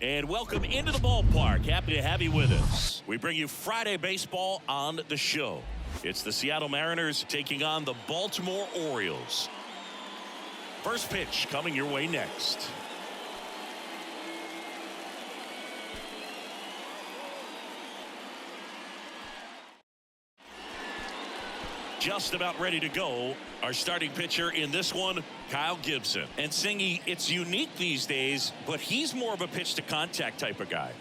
And welcome into the ballpark. Happy to have you with us. We bring you Friday baseball on the show. It's the Seattle Mariners taking on the Baltimore Orioles. First pitch coming your way next. Just about ready to go. Our starting pitcher in this one, Kyle Gibson. And Singy, it's unique these days, but he's more of a pitch to contact type of guy.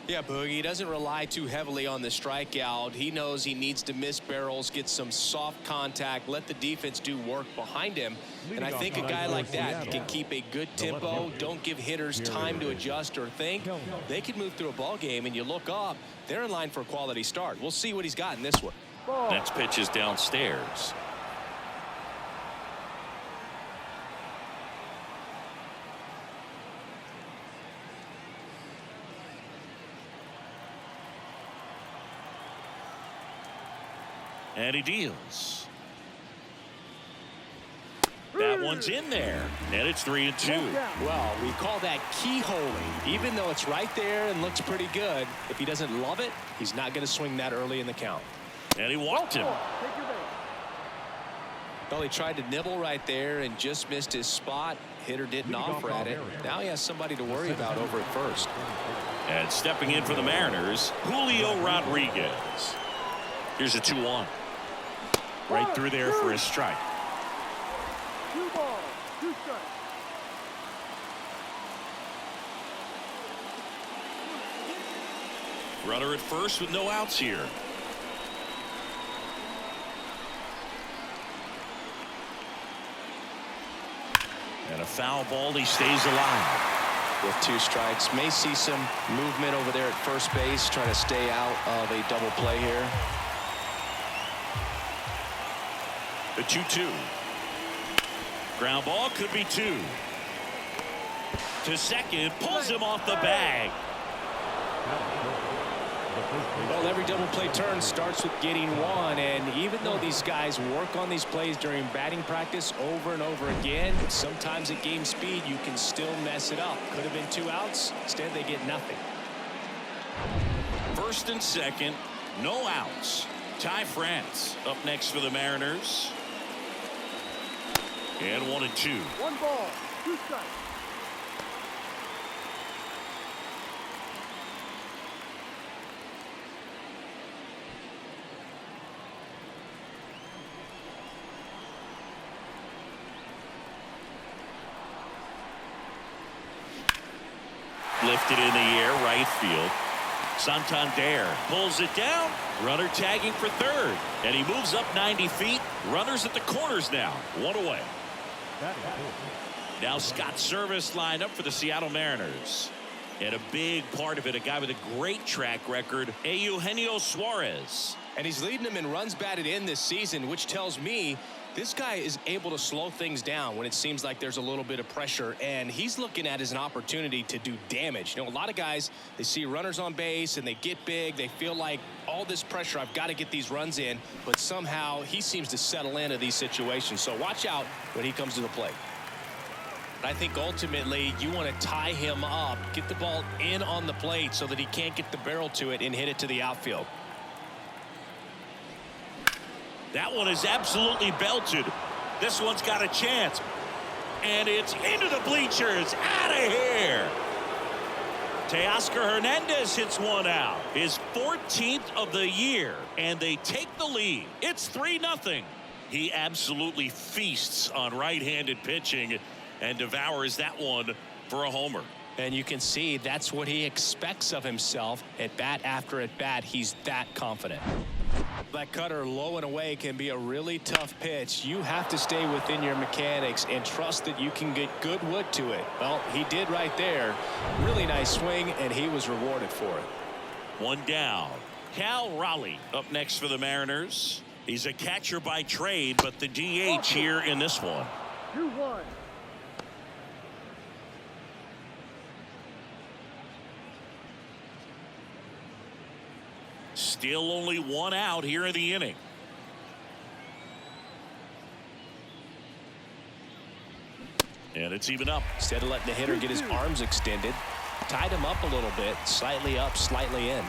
Yeah, Boogie, he doesn't rely too heavily on the strikeout. He knows he needs to miss barrels, get some soft contact, let the defense do work behind him. And I think a guy like that can keep a good tempo, don't give hitters time to adjust or think. They can move through a ball game, and you look up, they're in line for a quality start. We'll see what he's got in this one. Next pitch is downstairs. And he deals. That one's in there, and it's 3-2. Well, we call that keyholing. Even though it's right there and looks pretty good, if he doesn't love it, he's not going to swing that early in the count. And he walked him. Well, he tried to nibble right there and just missed his spot. Hitter didn't offer at it. Now he has somebody to worry about over at first. And stepping in for the Mariners, Julio Rodriguez. Here's a 2-1. Right through there for a strike. 2 balls, 2 strikes. Runner at first with no outs here. And a foul ball, he stays alive. With 2 strikes, may see some movement over there at first base, trying to stay out of a double play here. The 2-2. Ground ball could be 2. To second, pulls him off the bag. Well, every double play turn starts with getting 1, and even though these guys work on these plays during batting practice over and over again, sometimes at game speed you can still mess it up. Could have been 2 outs. Instead, they get nothing. First and second, no outs. Ty France up next for the Mariners. And 1-2. 1 ball, 2 strikes. Lifted in the air, right field. Santander pulls it down. Runner tagging for third. And he moves up 90 feet. Runners at the corners now. 1 away. Now Scott Service lined up for the Seattle Mariners. And a big part of it, a guy with a great track record, Eugenio Suarez. And he's leading them in runs batted in this season, which tells me this guy is able to slow things down when it seems like there's a little bit of pressure, and he's looking at it as an opportunity to do damage. You know, a lot of guys, they see runners on base and they get big. They feel like all this pressure, I've got to get these runs in, but somehow he seems to settle into these situations. So watch out when he comes to the plate. I think ultimately you want to tie him up, get the ball in on the plate so that he can't get the barrel to it and hit it to the outfield. That one is absolutely belted. This one's got a chance. And it's into the bleachers. Out of here. Teoscar Hernandez hits one out. His 14th of the year. And they take the lead. It's 3-0. He absolutely feasts on right-handed pitching and devours that one for a homer. And you can see that's what he expects of himself. At bat after at bat, he's that confident. That cutter low and away can be a really tough pitch. You have to stay within your mechanics and trust that you can get good wood to it. Well, he did right there. Really nice swing, and he was rewarded for it. 1 down. Cal Raleigh up next for the Mariners. He's a catcher by trade, but the DH here in this one. 2-1. Still only 1 out here in the inning. And it's even up. Instead of letting the hitter get his arms extended, tied him up a little bit, slightly up, slightly in.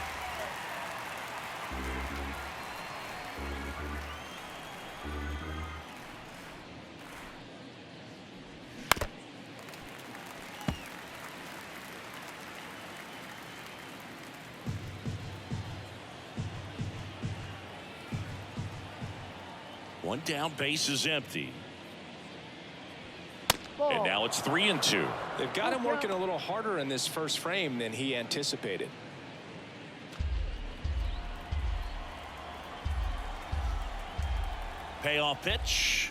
One down, base is empty. Ball. And now it's 3-2. They've got him working a little harder in this first frame than he anticipated. Payoff pitch.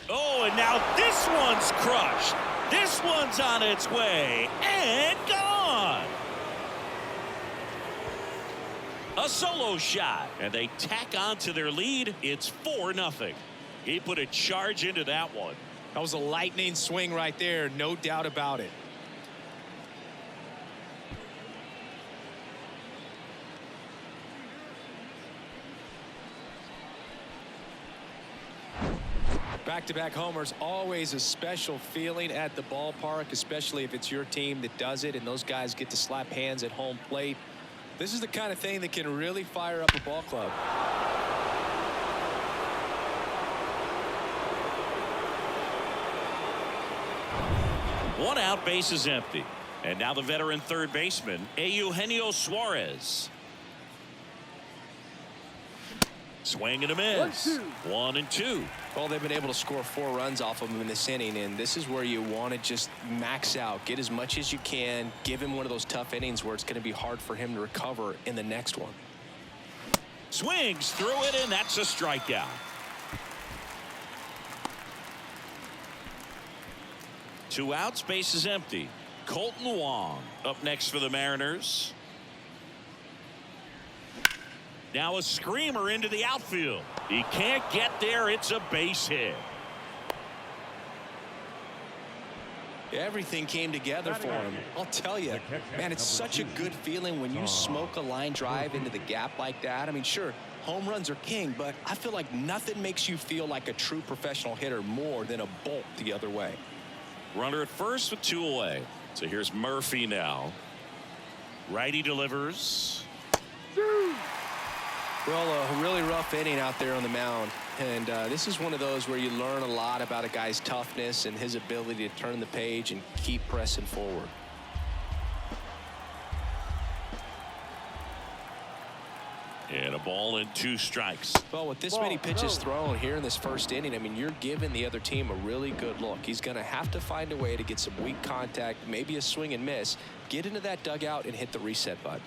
Oh, and now this one's crushed. This one's on its way and gone. A solo shot, and they tack on to their lead. It's 4-0. He put a charge into that one. That was a lightning swing right there, no doubt about it. Back-to-back homers, always a special feeling at the ballpark, especially if it's your team that does it and those guys get to slap hands at home plate. This is the kind of thing that can really fire up a ball club. One out, base is empty. And now the veteran third baseman, Eugenio Suarez. Swing and a miss. 1-2. Well, they've been able to score 4 runs off of him in this inning, and this is where you want to just max out, get as much as you can, give him one of those tough innings where it's going to be hard for him to recover in the next one. Swings through it, and that's a strikeout. 2 outs, base is empty. Colton Wong up next for the Mariners. Now a screamer into the outfield. He can't get there. It's a base hit. Everything came together for him. I'll tell you, man, it's such a good feeling when you smoke a line drive into the gap like that. I mean, sure, home runs are king, but I feel like nothing makes you feel like a true professional hitter more than a bolt the other way. Runner at first with 2 away. So here's Murphy now. Righty delivers. Well, a really rough inning out there on the mound. And this is one of those where you learn a lot about a guy's toughness and his ability to turn the page and keep pressing forward. And a ball and 2 strikes. Well, with this many pitches thrown here in this first inning, I mean, you're giving the other team a really good look. He's going to have to find a way to get some weak contact, maybe a swing and miss, get into that dugout and hit the reset button.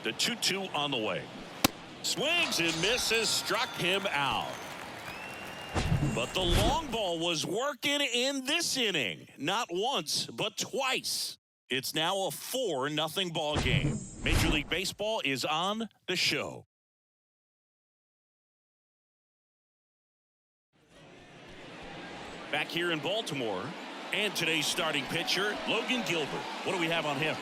The 2-2 on the way. Swings and misses, struck him out. But the long ball was working in this inning. Not once, but twice. It's now a 4-0 ball game. Major League Baseball is on the show. Back here in Baltimore, and today's starting pitcher, Logan Gilbert. What do we have on him?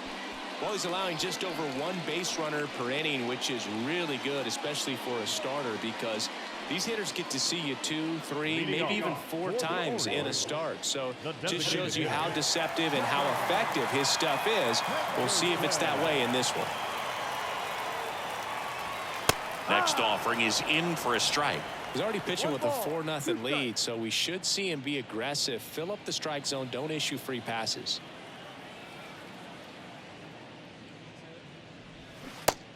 Well, he's allowing just over 1 base runner per inning, which is really good, especially for a starter, because these hitters get to see you 2, 3, maybe even 4 times in a start. So just shows you how deceptive and how effective his stuff is. We'll see if it's that way in this one. Next offering is in for a strike. He's already pitching with a 4-0 lead, so we should see him be aggressive, fill up the strike zone, don't issue free passes.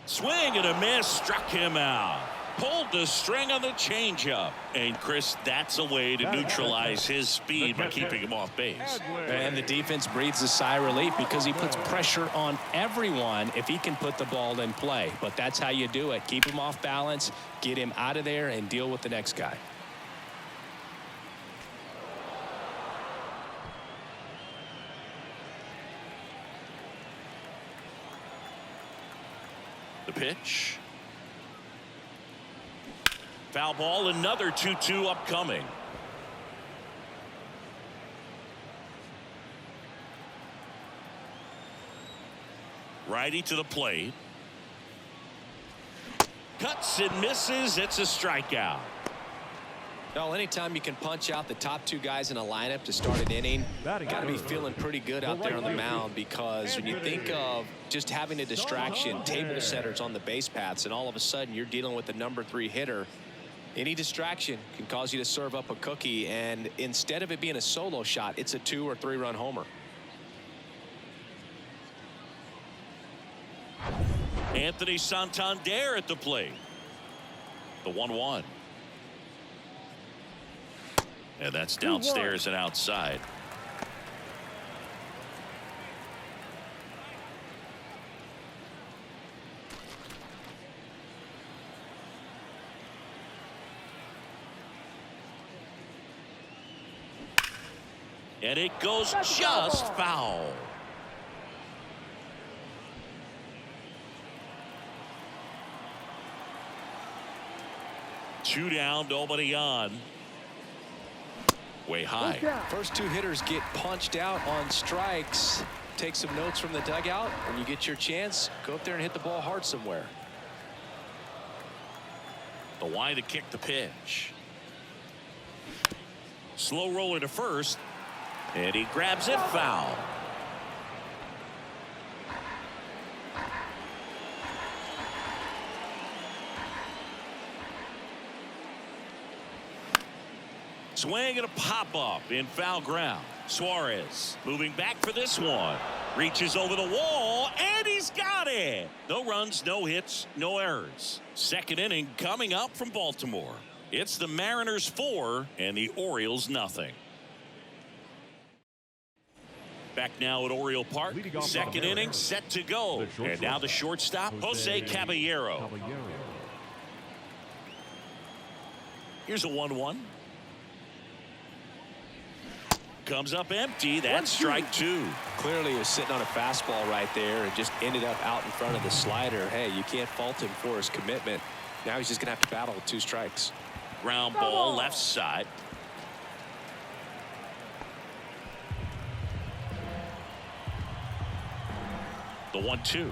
Swing and a miss, struck him out. Pulled the string on the changeup. And Chris, that's a way to neutralize his speed by keeping him off base. And the defense breathes a sigh of relief because he puts pressure on everyone if he can put the ball in play. But that's how you do it. Keep him off balance, get him out of there, and deal with the next guy. The pitch. Foul ball, another 2-2 upcoming. Righty to the plate. Cuts and misses. It's a strikeout. Well, anytime you can punch out the top two guys in a lineup to start an inning, got to be feeling pretty good out there on the mound, because when you think of just having a distraction, table setters on the base paths, and all of a sudden you're dealing with the #3 hitter, any distraction can cause you to serve up a cookie, and instead of it being a solo shot, it's a 2 or 3 run homer. Anthony Santander at the plate. The 1-1. And that's downstairs and outside. And it goes just foul. Two down, nobody on. Way high. First two hitters get punched out on strikes. Take some notes from the dugout. When you get your chance, go up there and hit the ball hard somewhere. The wind to kick the pitch. Slow roller to first. And he grabs it, foul. Swing and a pop-up in foul ground. Suarez moving back for this one. Reaches over the wall, and he's got it. No runs, no hits, no errors. Second inning coming up from Baltimore. It's the Mariners 4 and the Orioles nothing. Back now at Oriole Park. Second inning set to go. And now the shortstop, Jose Caballero. Here's a 1-1. Comes up empty. That's strike 2. Clearly he was sitting on a fastball right there and just ended up out in front of the slider. Hey, you can't fault him for his commitment. Now he's just going to have to battle with 2 strikes. Ground ball left side. The 1-2.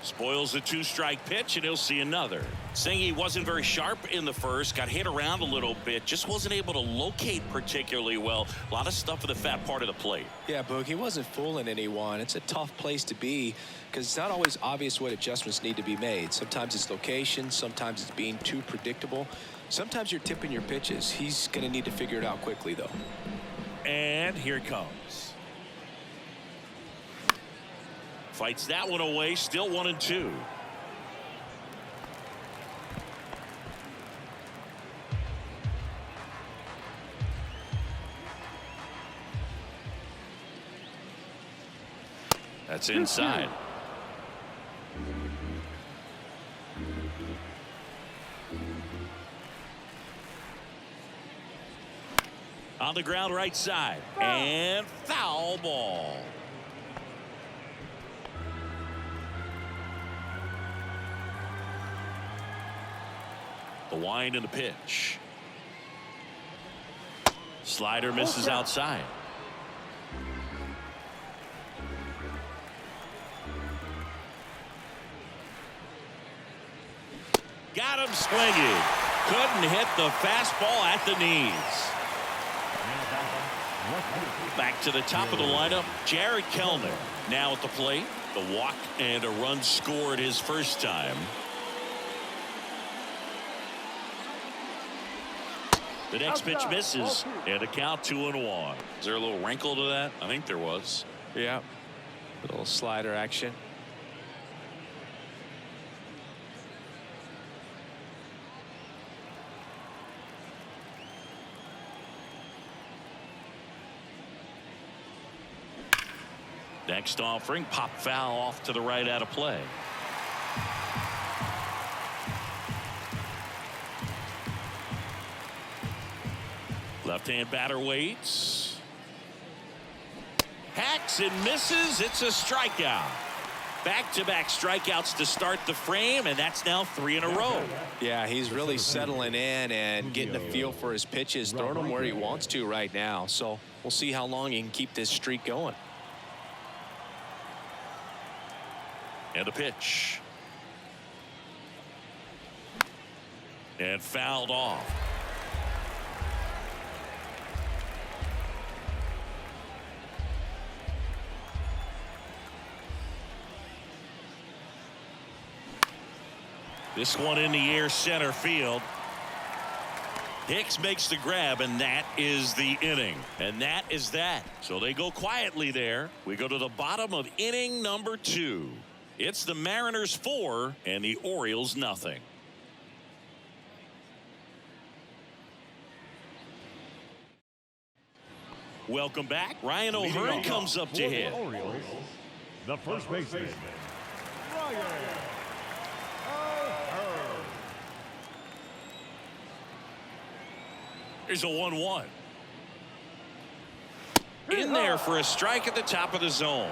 Spoils the 2-strike pitch, and he'll see another. Saying he wasn't very sharp in the first, got hit around a little bit, just wasn't able to locate particularly well. A lot of stuff in the fat part of the plate. Yeah, Boog, he wasn't fooling anyone. It's a tough place to be because it's not always obvious what adjustments need to be made. Sometimes it's location, sometimes it's being too predictable. Sometimes you're tipping your pitches. He's going to need to figure it out quickly, though. And here it comes. Fights that one away, still 1-2. That's inside. On the ground right side. And foul ball. The wind and the pitch. Slider misses outside. Got him swinging. Couldn't hit the fastball at the knees. Back to the top of the lineup, Jared Kellner. Now at the plate, the walk and a run scored his first time. The next pitch misses, and a count 2-1. Is there a little wrinkle to that? I think there was. Yeah, a little slider action. Next offering, pop foul off to the right out of play. Left-hand batter waits. Hacks and misses. It's a strikeout. Back-to-back strikeouts to start the frame, and that's now 3 in a row. Yeah, he's really settling in and getting a feel for his pitches, throwing them where he wants to right now. So we'll see how long he can keep this streak going. And the pitch. And fouled off. This one in the air, center field. Hicks makes the grab, and that is the inning. And that is that. So they go quietly there. We go to the bottom of inning number 2. It's the Mariners 4 and the Orioles nothing. Welcome back. Ryan O'Hearn comes up to hit. Orioles, the first baseman, Ryan O'Hearn. Here's a 1-1. In there for a strike at the top of the zone.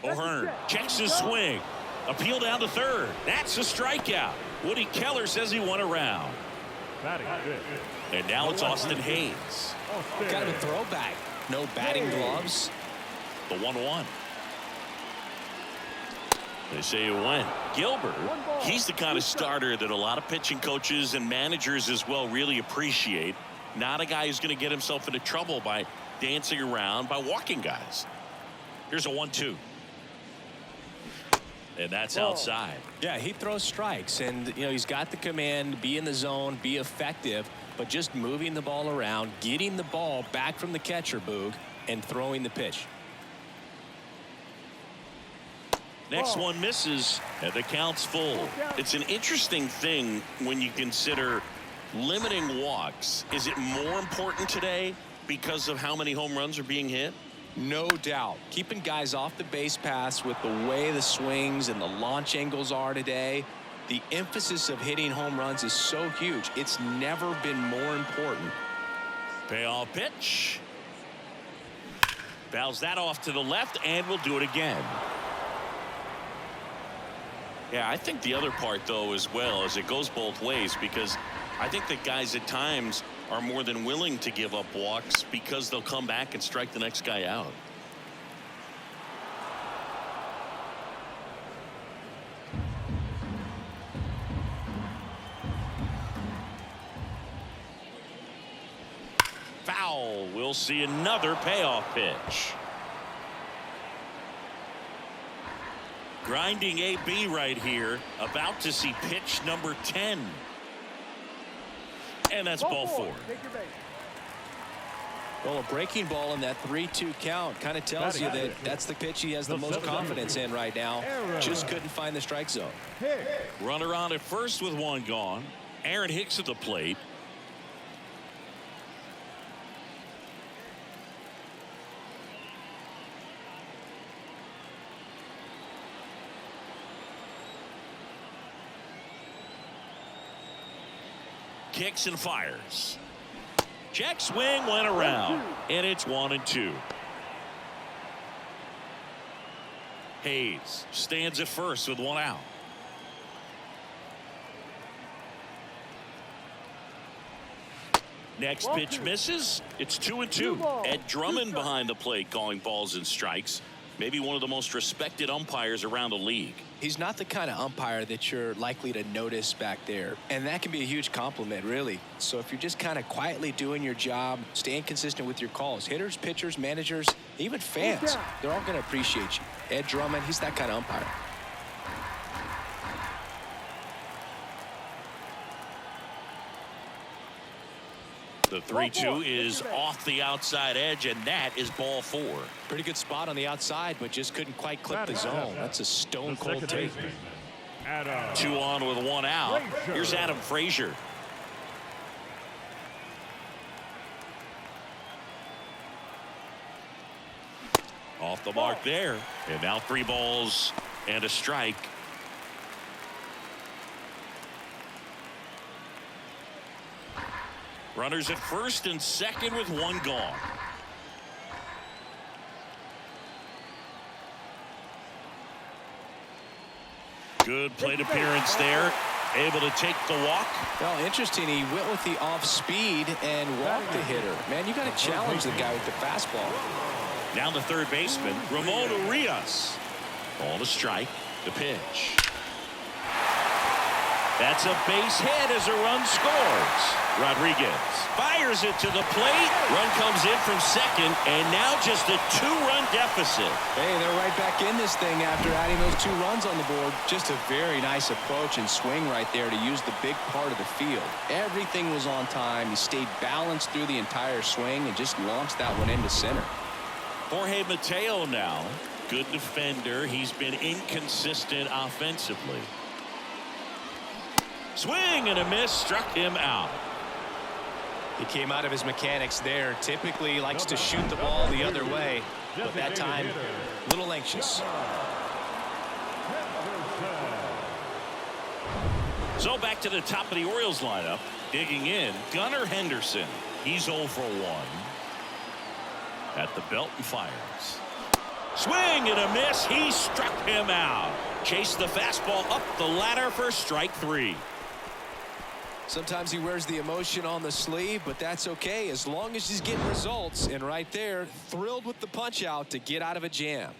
O'Hearn checks his swing. Appeal down to third. That's a strikeout. Woody Keller says he won a round. And now it's Austin Hayes. Kind of a throwback. No batting gloves. The 1-1. They say it went. Gilbert, he's the kind of starter that a lot of pitching coaches and managers as well really appreciate. Not a guy who's going to get himself into trouble by dancing around, by walking guys. Here's a 1-2. And that's outside. Yeah, he throws strikes, and he's got the command, be in the zone, be effective, but just moving the ball around, getting the ball back from the catcher, Boog, and throwing the pitch. Next one misses, and the count's full. It's an interesting thing when you consider limiting walks. Is it more important today because of how many home runs are being hit? No doubt. Keeping guys off the base paths with the way the swings and the launch angles are today, the emphasis of hitting home runs is so huge. It's never been more important. Payoff pitch. Fouls that off to the left, and we'll do it again. Yeah, I think the other part, though, as well, is it goes both ways, because I think that guys at times are more than willing to give up walks because they'll come back and strike the next guy out. Foul. We'll see another payoff pitch. Grinding AB right here, about to see pitch number 10. And that's ball 4. Well, a breaking ball in that 3-2 count kind of tells you that that's the pitch he has the most confidence in right now. Just couldn't find the strike zone. Runner on at first with one gone. Aaron Hicks at the plate. Kicks and fires. Check swing went around, and it's 1-2. Hayes stands at first with one out. Next pitch misses. It's 2-2. Ed Drummond behind the plate calling balls and strikes. Maybe one of the most respected umpires around the league. He's not the kind of umpire that you're likely to notice back there, and that can be a huge compliment, really. So if you're just kind of quietly doing your job, staying consistent with your calls, hitters, pitchers, managers, even fans, they're all going to appreciate you. Ed Drummond, he's that kind of umpire. The 3-2 is off the outside edge, and that is ball 4. Pretty good spot on the outside, but just couldn't quite clip the zone. That's a stone cold take. 2 on with one out. Here's Adam Frazier. Off the mark there. And now 3 balls and a strike. Runners at first and second with one gone. Good plate appearance there. able to take the walk. Well, interesting. He went with the off speed and walked the hitter. Man, you got to challenge the guy with the fastball. Down the third baseman, Ramon Urias. Ball to strike. The pitch. That's a base hit as a run scores. Rodriguez fires it to the plate. Run comes in from second, and now just a 2-run deficit. Hey, they're right back in this thing after adding those 2 runs on the board. Just a very nice approach and swing right there to use the big part of the field. Everything was on time. He stayed balanced through the entire swing and just launched that one into center. Jorge Mateo now. Good defender. He's been inconsistent offensively. Swing and a miss, struck him out. He came out of his mechanics there. Typically he likes to shoot the ball the other way, but that time a little anxious. So back to the top of the Orioles lineup. Digging in, Gunnar Henderson. He's 0 for 1. At the belt and fires. Swing and a miss. He struck him out. Chased the fastball up the ladder for strike 3. Sometimes he wears the emotion on the sleeve, but that's okay as long as he's getting results. And right there, thrilled with the punch out to get out of a jam.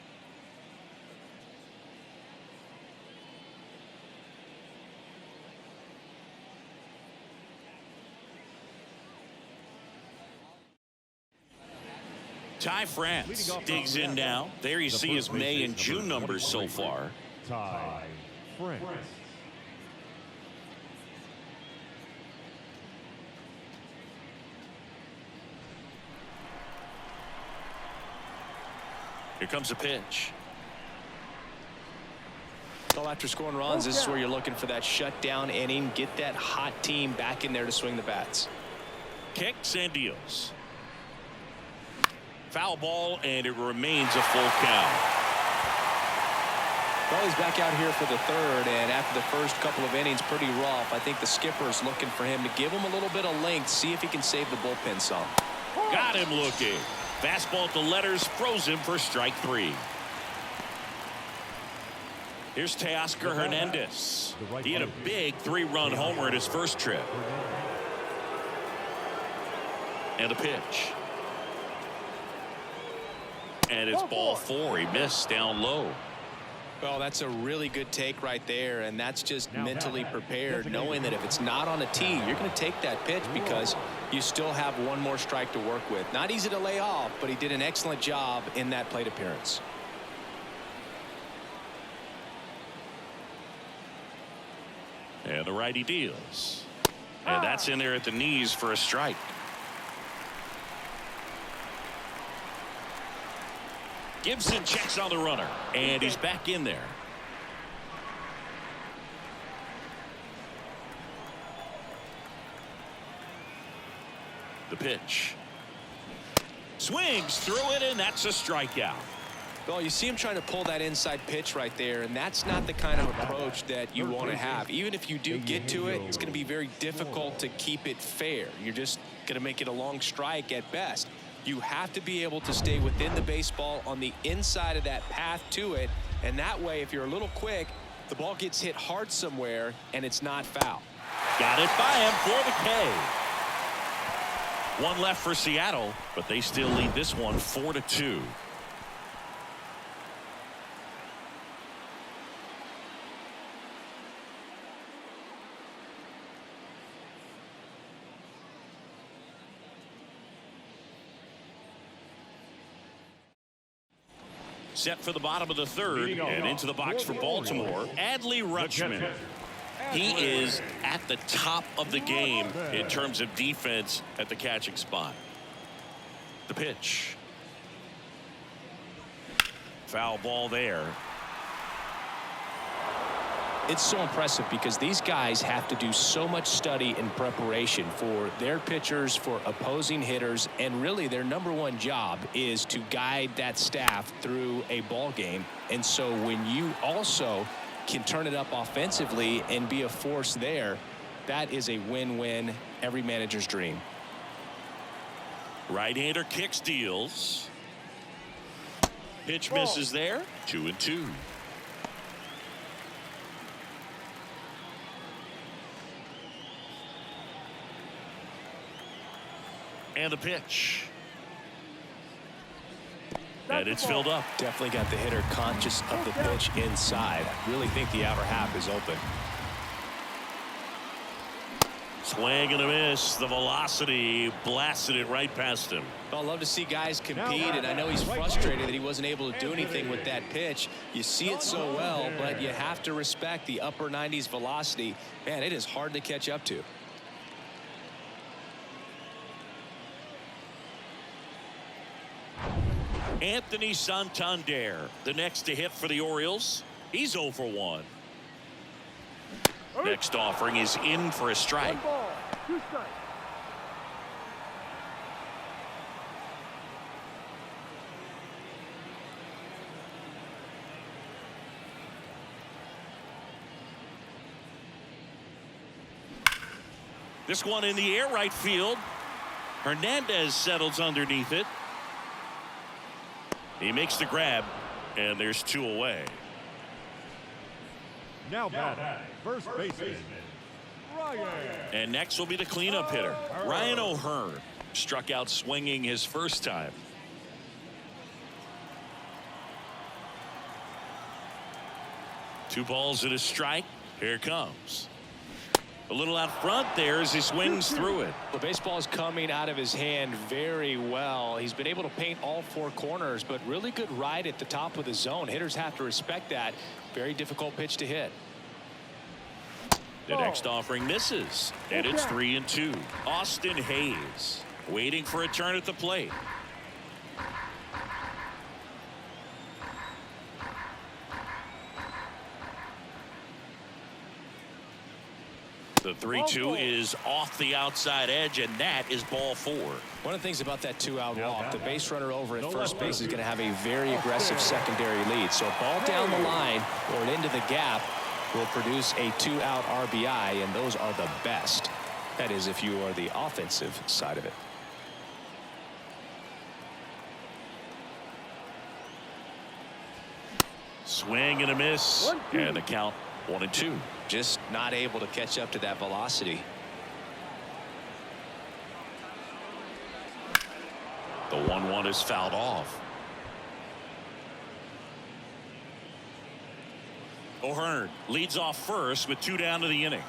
Ty France digs in now. There you see his May and June numbers so far. Ty France. Here comes a pitch. Well, after scoring runs, this is where you're looking for that shutdown inning. Get that hot team back in there to swing the bats. Kicks and deals. Foul ball, and it remains a full count. Well, he's back out here for the third, and after the first couple of innings, pretty rough. I think the skipper is looking for him to give him a little bit of length, see if he can save the bullpen some. Got him looking. Fastball at the letters, froze him for strike 3. Here's Teoscar Hernandez. He had a big 3-run homer at his first trip. And a pitch. And it's ball 4. He missed down low. Well, that's a really good take right there, and that's just mentally prepared, knowing that if it's not on a tee, you're going to take that pitch because you still have one more strike to work with. Not easy to lay off, but he did an excellent job in that plate appearance. And the righty deals. And that's in there at the knees for a strike. Gibson checks on the runner, and he's back in there. The pitch. Swings through it, and that's a strikeout. Well, you see him trying to pull that inside pitch right there, and that's not the kind of approach that you want to have. Even if you do get to it, it's going to be very difficult to keep it fair. You're just going to make it a long strike at best. You have to be able to stay within the baseball on the inside of that path to it, and that way, if you're a little quick, the ball gets hit hard somewhere, and it's not foul. Got it by him for the K. One left for Seattle, but they still lead this one 4-2. Set for the bottom of the third, and into the box for Baltimore, Adley Rutschman. He is at the top of the game in terms of defense at the catching spot. The pitch. Foul ball there. It's so impressive because these guys have to do so much study and preparation for their pitchers, for opposing hitters, and really their #1 job is to guide that staff through a ball game. And so when you also can turn it up offensively and be a force there, that is a win-win, every manager's dream. Right-hander kicks, deals. Pitch misses there. 2-2. And the pitch. And it's filled up. Definitely got the hitter conscious of the pitch inside. I really think the outer half is open. Swing and a miss. The velocity blasted it right past him. Well, I love to see guys compete, and I know he's frustrated that he wasn't able to do anything with that pitch. You see it so well, but you have to respect the upper 90s velocity. Man, it is hard to catch up to. Anthony Santander, the next to hit for the Orioles. He's 0 for 1. Next offering is in for a strike. 1 ball, 2 strikes. This one in the air, right field. Hernandez settles underneath it. He makes the grab, and there's 2 away. Now batting, first baseman, Ryan. And next will be the cleanup hitter, Ryan O'Hearn. Struck out swinging his first time. Two balls and a strike. Here it comes. A little out front there as he swings through it. The baseball is coming out of his hand very well. He's been able to paint all 4 corners, but really good ride at the top of the zone. Hitters have to respect that. Very difficult pitch to hit. The next offering misses, and it's 3-2. Austin Hayes waiting for a turn at the plate. The 3-2 is off the outside edge, and that is ball 4. One of the things about that 2-out walk, the base runner over at first base is going to have a very aggressive secondary lead. So a ball down the line or into the gap will produce a 2-out RBI, and those are the best. That is, if you are the offensive side of it. Swing and a miss, and the count 1-2. Just not able to catch up to that velocity. The 1-1 is fouled off. O'Hearn leads off first with 2 down to the inning.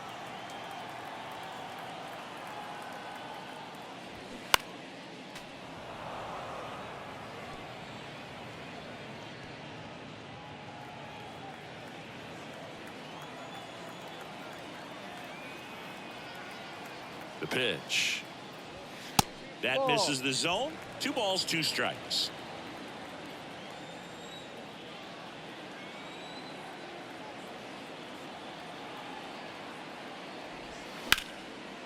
The pitch. That misses the zone. 2 balls, 2 strikes.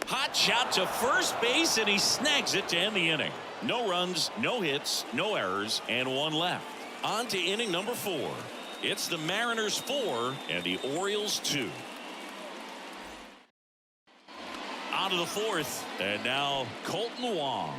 Hot shot to first base, and he snags it to end the inning. No runs, no hits, no errors, and 1 left. On to inning number 4. It's the Mariners 4 and the Orioles 2. On to the 4th, and now Colton Wong.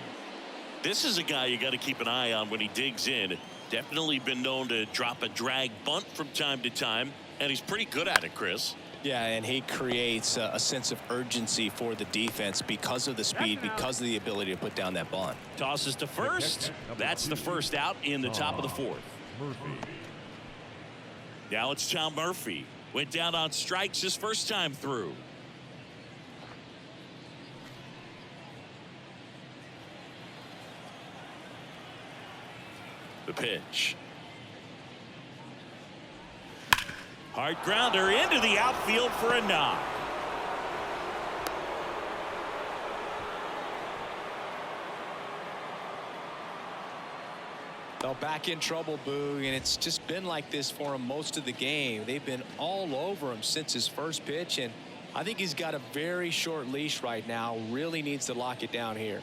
This is a guy you got to keep an eye on when he digs in. Definitely been known to drop a drag bunt from time to time, and he's pretty good at it, Chris. Yeah, and he creates a sense of urgency for the defense because of the speed, because of the ability to put down that bunt. Tosses to first. That's the first out in the top of the 4th. Murphy. Now it's Tom Murphy. Went down on strikes his first time through. The pitch. Hard grounder into the outfield for a knock. Well, back in trouble, Boog, and it's just been like this for him most of the game. They've been all over him since his first pitch, and I think he's got a very short leash right now. Really needs to lock it down here.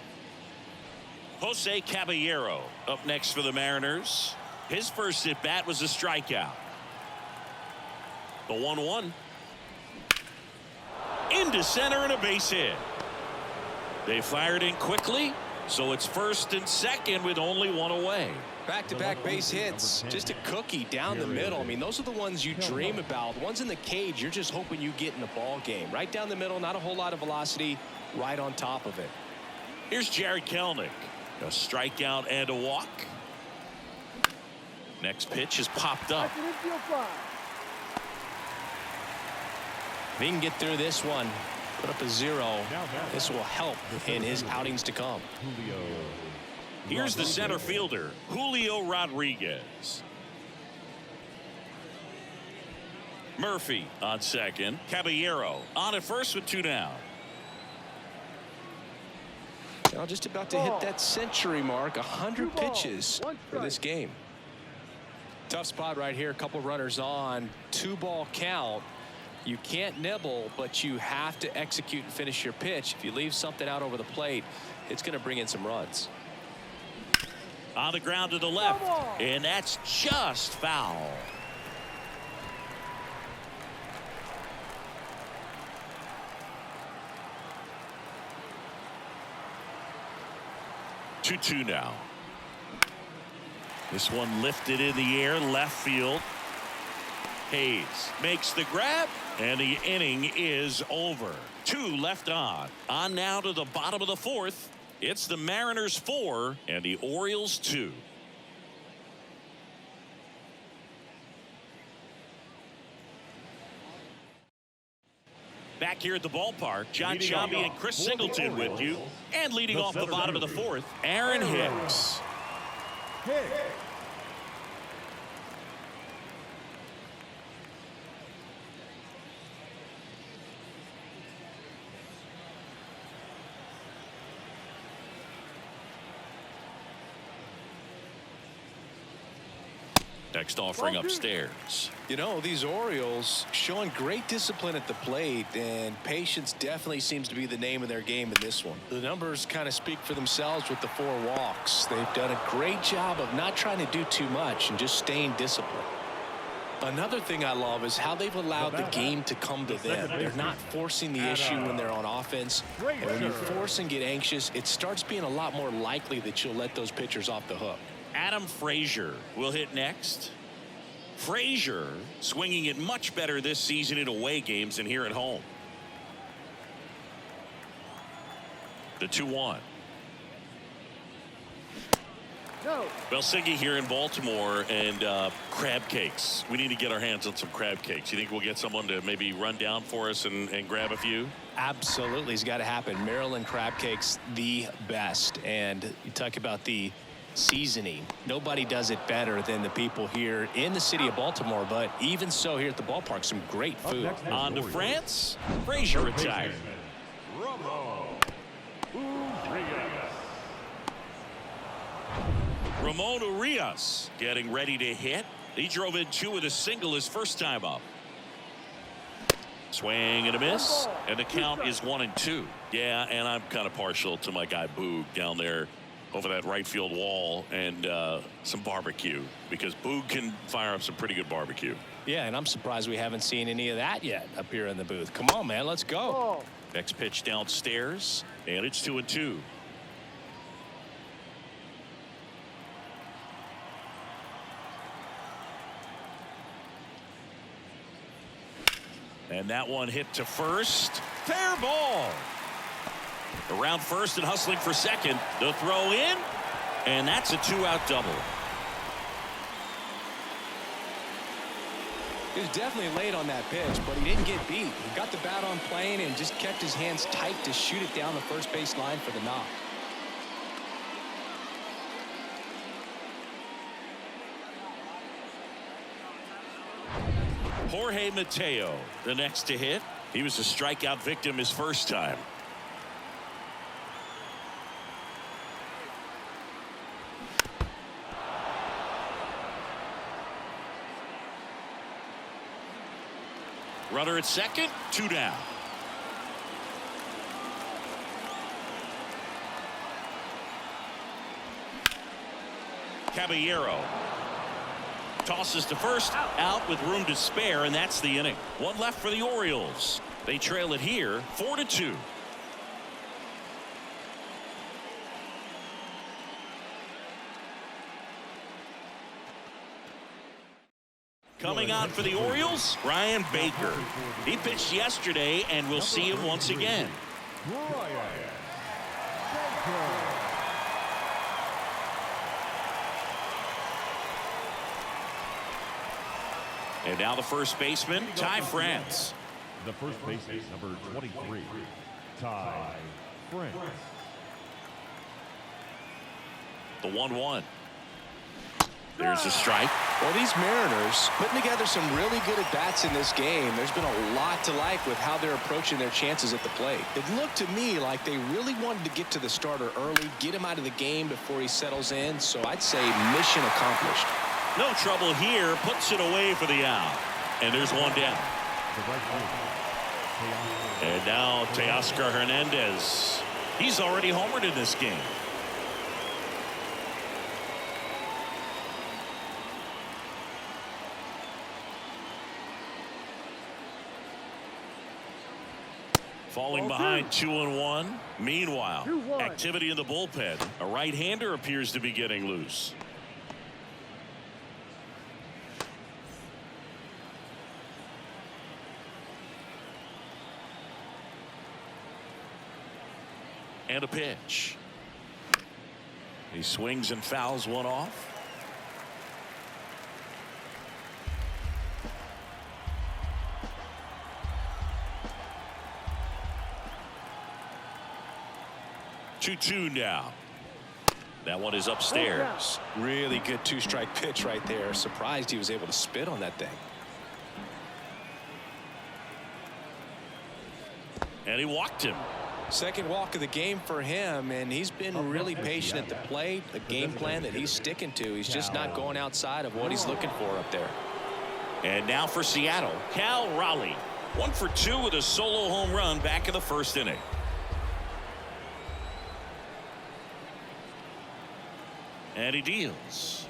Jose Caballero up next for the Mariners. His first at bat was a strikeout. The 1-1 into center and a base hit. They fired in quickly, so it's first and second with only 1 away. Back-to-back base hits, just a cookie down the middle. I mean, those are the ones you dream about. The ones in the cage, you're just hoping you get in the ball game. Right down the middle, not a whole lot of velocity, right on top of it. Here's Jared Kelenic. A strikeout and a walk. Next pitch is popped up. That's an infield fly. If he can get through this one, put up a 0, this will help in his outings to come. Here's the center fielder, Julio Rodriguez. Murphy on second. Caballero on at first with 2 down. Now just about to hit that century mark, 100 pitches for this game. Tough spot right here. A couple runners on. 2-ball count. You can't nibble, but you have to execute and finish your pitch. If you leave something out over the plate, it's going to bring in some runs. On the ground to the left, and that's just foul. Two now. This one lifted in the air, left field. Hayes makes the grab, and the inning is over. 2 left on. On now to the bottom of the 4th. It's the Mariners 4 and the Orioles 2. Back here at the ballpark, John Chambi and Chris Singleton with you. And leading off the bottom of the 4th, Aaron Hicks. Next offering upstairs. You know, these Orioles showing great discipline at the plate, and patience definitely seems to be the name of their game in this one. The numbers kind of speak for themselves with the 4 walks. They've done a great job of not trying to do too much and just staying disciplined. Another thing I love is how they've allowed the game to come to them. They're not forcing the issue when they're on offense. And when you force and get anxious, it starts being a lot more likely that you'll let those pitchers off the hook. Adam Frazier will hit next. Frazier swinging it much better this season in away games than here at home. The 2-1. No. Belsingi here in Baltimore, and crab cakes. We need to get our hands on some crab cakes. You think we'll get someone to maybe run down for us and grab a few? Absolutely. It's got to happen. Maryland crab cakes, the best. And you talk about the seasoning. Nobody does it better than the people here in the city of Baltimore, but even so here at the ballpark, some great food. On to France. Frazier retired. Ramon Urias getting ready to hit. He drove in 2 with a single his first time up. Swing and a miss, and the count is 1-2. Yeah, and I'm kind of partial to my guy Boog down there over that right field wall, and some barbecue, because Boog can fire up some pretty good barbecue. Yeah, and I'm surprised we haven't seen any of that yet up here in the booth. Come on, man, let's go. Next pitch downstairs, and it's 2-2. And that one hit to first. Fair ball. Around first and hustling for second. The throw in, and that's a 2-out double. He was definitely late on that pitch, but he didn't get beat. He got the bat on plane and just kept his hands tight to shoot it down the first base line for the knock. Jorge Mateo, the next to hit. He was a strikeout victim his first time. Runner at second, 2 down. Caballero tosses to first, out with room to spare, and that's the inning. 1 left for the Orioles. They trail it here 4-2. Coming on for the Orioles, Brian Baker. He pitched yesterday, and we'll see him once again. And now the first baseman, Ty France. The first baseman, number 23, Ty France. The 1-1. There's a strike. Well, these Mariners putting together some really good at-bats in this game. There's been a lot to like with how they're approaching their chances at the plate. It looked to me like they really wanted to get to the starter early, get him out of the game before he settles in. So I'd say mission accomplished. No trouble here. Puts it away for the out. And there's one down. And now Teoscar Hernandez. He's already homered in this game. Falling behind 2-1. Meanwhile, 2-1. activity in the bullpen. A right-hander appears to be getting loose. And a pitch. He swings and fouls one off. Two now. That one is upstairs. Really good two-strike pitch right there. Surprised he was able to spit on that thing. And he walked him. Second walk of the game for him, and he's been really patient at the plate. A game plan that he's sticking to. He's just not going outside of what he's looking for up there. And now for Seattle, Cal Raleigh. 1 for 2 with a solo home run back in the first inning. And he deals.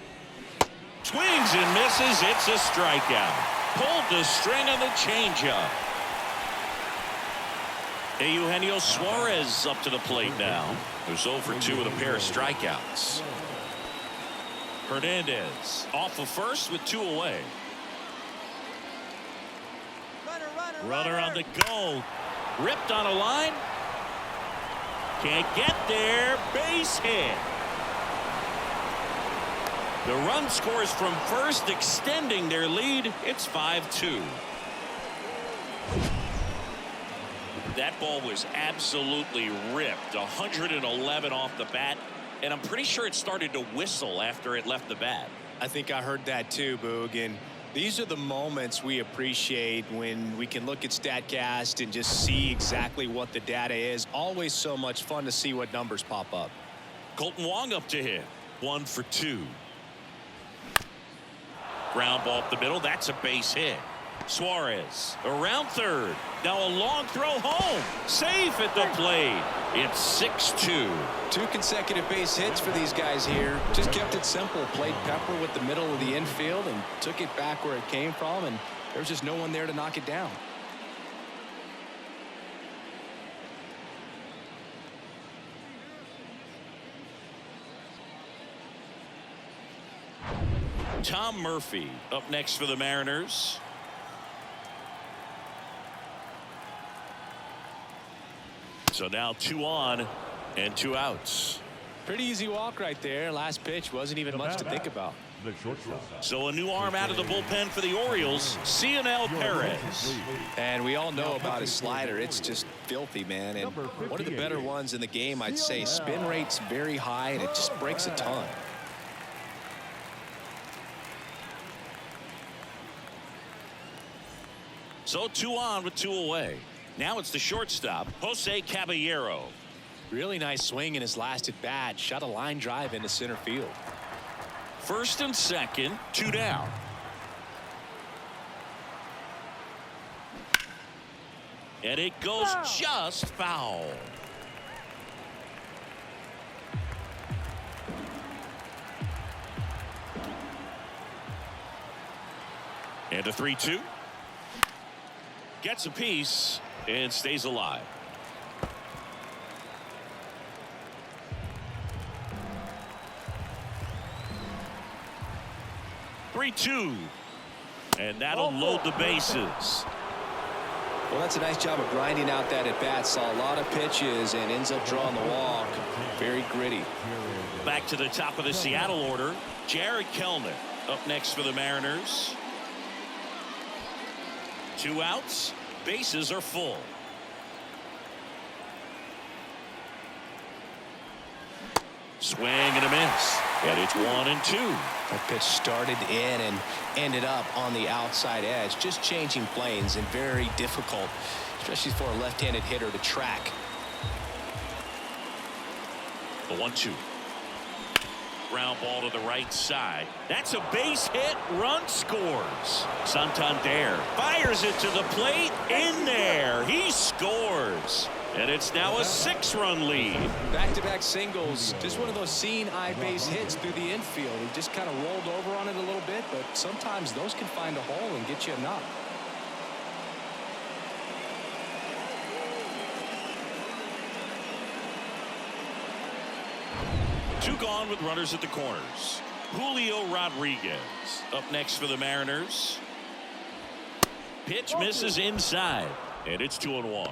Swings and misses. It's a strikeout. Pulled the string on the changeup. Eugenio Suarez up to the plate now. There's 0 for 2 with a pair of strikeouts. Hernandez off of first with 2 away. Runner on the go. Ripped on a line. Can't get there. Base hit. The run scores from first, extending their lead. It's 5-2. That ball was absolutely ripped. 111 off the bat. And I'm pretty sure it started to whistle after it left the bat. I think I heard that too, Boog. And these are the moments we appreciate when we can look at StatCast and just see exactly what the data is. Always so much fun to see what numbers pop up. Colton Wong up to hit. 1 for 2. Ground ball up the middle. That's a base hit. Suarez around third. Now a long throw home. Safe at the plate. It's 6-2. 2 consecutive base hits for these guys here. Just kept it simple. Played pepper with the middle of the infield and took it back where it came from. And there was just no one there to knock it down. Tom Murphy up next for the Mariners. So now 2 on and 2 outs. Pretty easy walk right there. Last pitch wasn't even much to think about. The shortstop. So a new arm out of the bullpen for the Orioles, Cionel Perez. And we all know about his slider. It's just filthy, man. And one of the better ones in the game, I'd say. Spin rate's very high, and it just breaks a ton. So 2 on with 2 away. Now it's the shortstop, Jose Caballero. Really nice swing in his last at bat. Shot a line drive into center field. First and second, 2 down. And it goes just foul. And a 3-2. Gets a piece and stays alive. And that'll load the bases. Well, that's a nice job of grinding out that at-bat. Saw a lot of pitches and ends up drawing the walk. Very gritty. Back to the top of the Seattle order. Jared Kelnick up next for the Mariners. 2 outs. Bases are full. Swing and a miss. And it's 1-2. That pitch started in and ended up on the outside edge. Just changing planes and very difficult, especially for a left-handed hitter to track. The 1-2. Ground ball to the right side. That's a base hit. Run scores. Santander fires it to the plate. In there. He scores. And it's now a 6-run lead. Back-to-back singles. Just one of those seeing eye base hits through the infield. He just kind of rolled over on it a little bit, but sometimes those can find a hole and get you a knock. Two gone with runners at the corners. Julio Rodriguez up next for the Mariners. Pitch misses inside, and it's 2-1.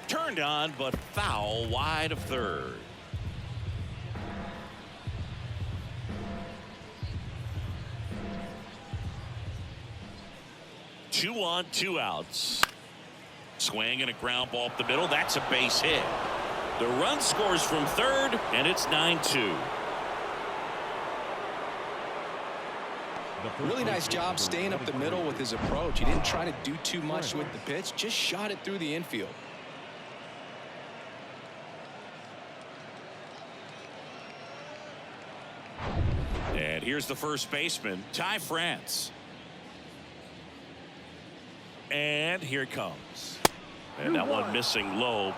Turned on, but foul wide of third. Two on, 2 outs. Swing and a ground ball up the middle. That's a base hit. The run scores from third, and it's 9-2. Really nice job staying up the middle with his approach. He didn't try to do too much with the pitch, just shot it through the infield. And here's the first baseman, Ty France. And here it comes. And that one missing low.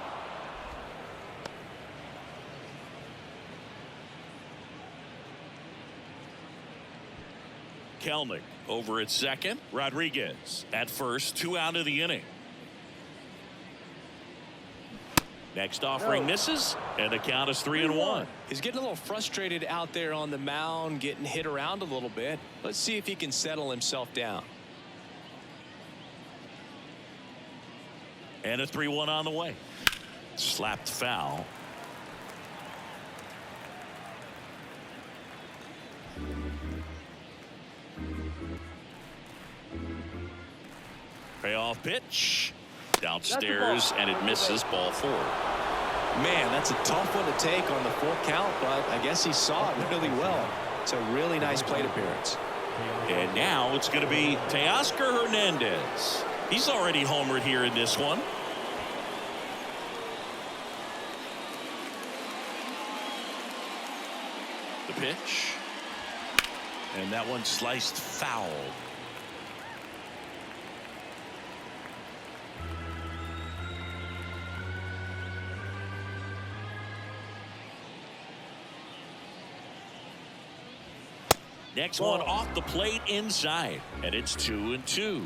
Kelnick over at second. Rodriguez at first. 2 out of the inning. Next offering misses, and the count is 3-1. He's getting a little frustrated out there on the mound, getting hit around a little bit. Let's see if he can settle himself down. And a 3-1 on the way. Slapped foul. Payoff pitch. Downstairs, and it misses. Ball 4. Man, that's a tough one to take on the full count, but I guess he saw it really well. It's a really nice plate appearance. And now it's going to be Teoscar Hernandez. He's already homered here in this one. The pitch. And that one sliced foul. Next one off the plate inside, and it's 2-2.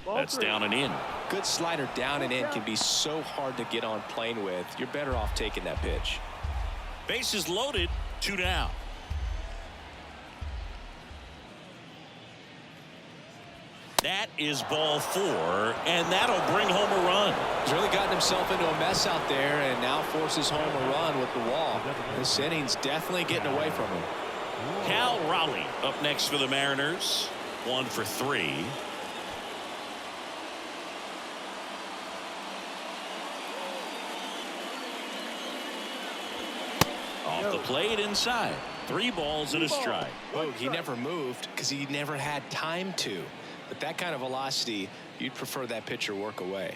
That's down and in. Good slider down and in can be so hard to get on plane with. You're better off taking that pitch. Bases loaded, 2 down. That is ball 4, and that'll bring home a run. He's really gotten himself into a mess out there and now forces home a run with the wall. This inning's definitely getting away from him. Cal Raleigh up next for the Mariners. 1 for 3. Off the plate inside. 3 balls and a strike. Oh, he never moved because he never had time to. But that kind of velocity, you'd prefer that pitcher work away.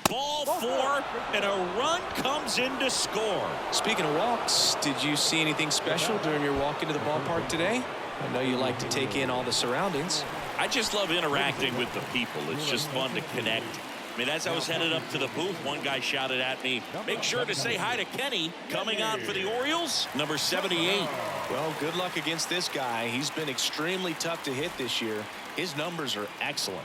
Ball 4, and a run comes in to score. Speaking of walks, did you see anything special during your walk into the ballpark today? I know you like to take in all the surroundings. I just love interacting with the people. It's just fun to connect, mean, as I was headed up to the booth, one guy shouted at me, make sure to say hi to Kenny. Coming on for the Orioles, number 78. Well, good luck against this guy. He's been extremely tough to hit this year. His numbers are excellent.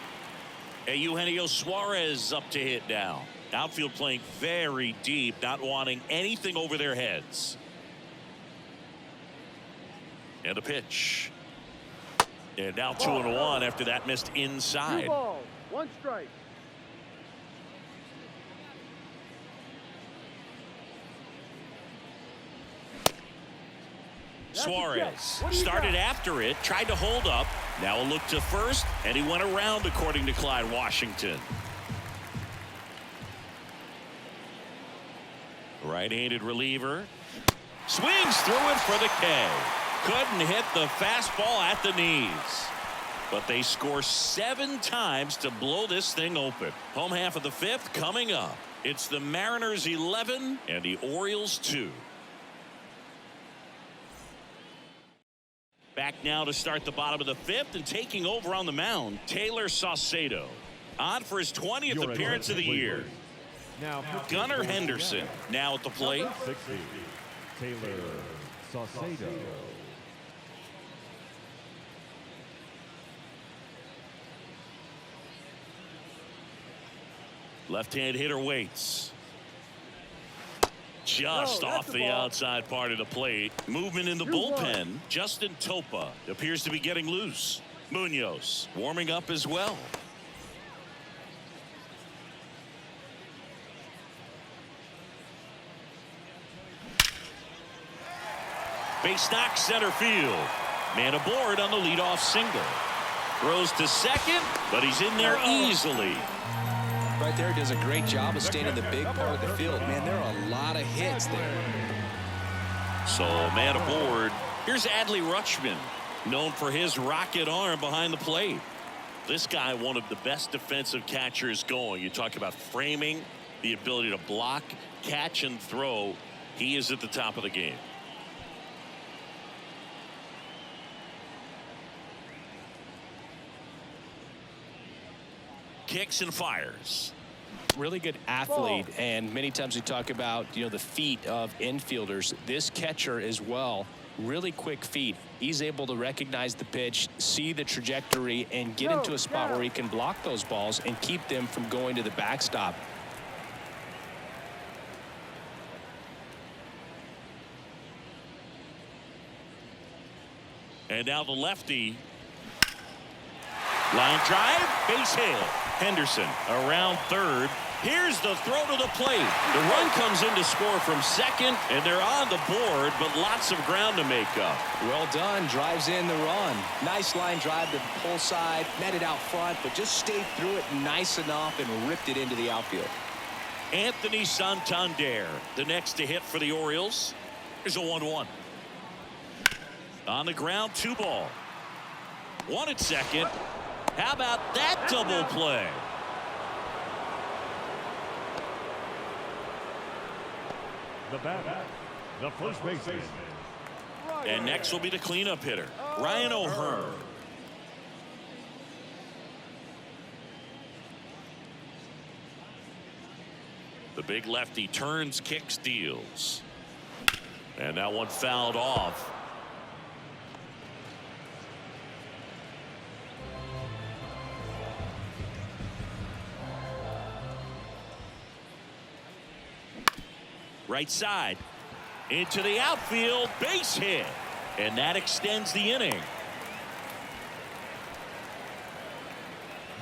Eugenio Suarez up to hit now. Outfield playing very deep, not wanting anything over their heads. And a pitch. And now 2-1 after that missed inside. 2 balls, 1 strike. Suarez started after it, tried to hold up. Now a look to first, and he went around, according to Clyde Washington. Right-handed reliever. Swings through it for the K. Couldn't hit the fastball at the knees. But they score 7 times to blow this thing open. Home half of the 5th coming up. It's the Mariners 11 and the Orioles 2. Back now to start the bottom of the 5th, and taking over on the mound, Taylor Saucedo. On for his 20th appearance of the year. Now, Gunnar Henderson now at the plate. 60, Taylor Saucedo. Left-hand hitter waits. Just off the outside part of the plate. Movement in the bullpen. Justin Topa appears to be getting loose. Munoz warming up as well. Base knock center field. Man aboard on the leadoff single. Throws to second, but he's in there easily. Right there, does a great job of staying in the big part of the field. Man, there are a lot of hits there. So, man aboard. Here's Adley Rutschman, known for his rocket arm behind the plate. This guy, one of the best defensive catchers going. You talk about framing, the ability to block, catch, and throw. He is at the top of the game. Kicks and fires. Really good athlete, and many times we talk about, the feet of infielders. This catcher as well, really quick feet. He's able to recognize the pitch, see the trajectory, and get into a spot where he can block those balls and keep them from going to the backstop. And now the lefty. Line drive, base hit. Henderson around third. Here's the throw to the plate. The run comes in to score from second, and they're on the board, but lots of ground to make up. Well done. Drives in the run. Nice line drive to the pull side. Met it out front, but just stayed through it nice enough and ripped it into the outfield. Anthony Santander, the next to hit for the Orioles. Here's a 1-1. On the ground, 2 ball. 1 at second. How about that double play? The batter, the first baseman. And next will be the cleanup hitter, Ryan O'Hearn. The big lefty turns, kicks, deals. And that one fouled off. Right side into the outfield, base hit, and that extends the inning.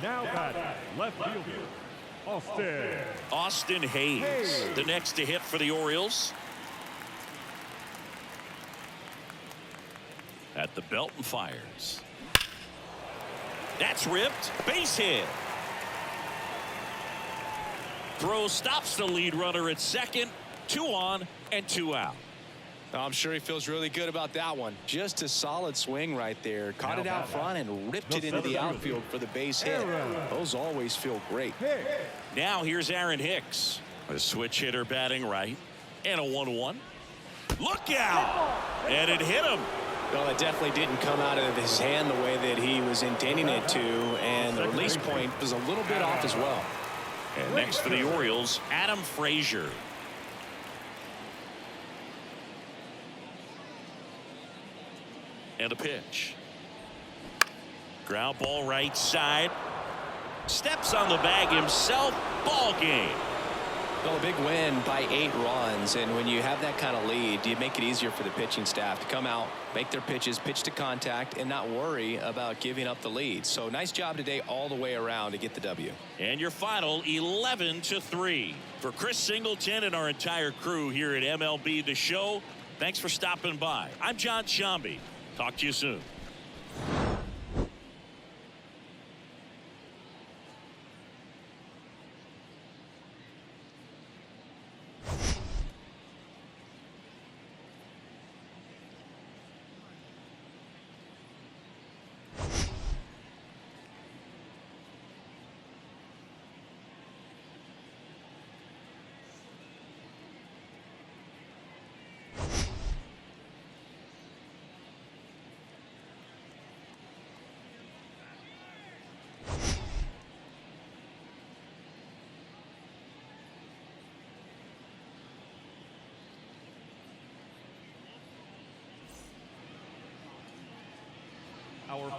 Now batting, left fielder, Austin Hayes, the next to hit for the Orioles. At the belt and fires. That's ripped, base hit. Throw stops the lead runner at second. 2 on and 2 out. I'm sure he feels really good about that one. Just a solid swing right there. Caught it out front and ripped it into the outfield for the base hit. Those always feel great. Now here's Aaron Hicks, a switch hitter batting right, and a 1-1. Look out! And it hit him. Well, it definitely didn't come out of his hand the way that he was intending it to, and the release point was a little bit off as well. And next for the Orioles, Adam Frazier. And a pitch. Ground ball right side. Steps on the bag himself. Ball game. Well, a big win by 8 runs, and when you have that kind of lead, you make it easier for the pitching staff to come out, make their pitches, pitch to contact, and not worry about giving up the lead. So nice job today all the way around to get the W. And your final 11-3. For Chris Singleton and our entire crew here at MLB The Show, thanks for stopping by. I'm John Shambi. Talk to you soon. Our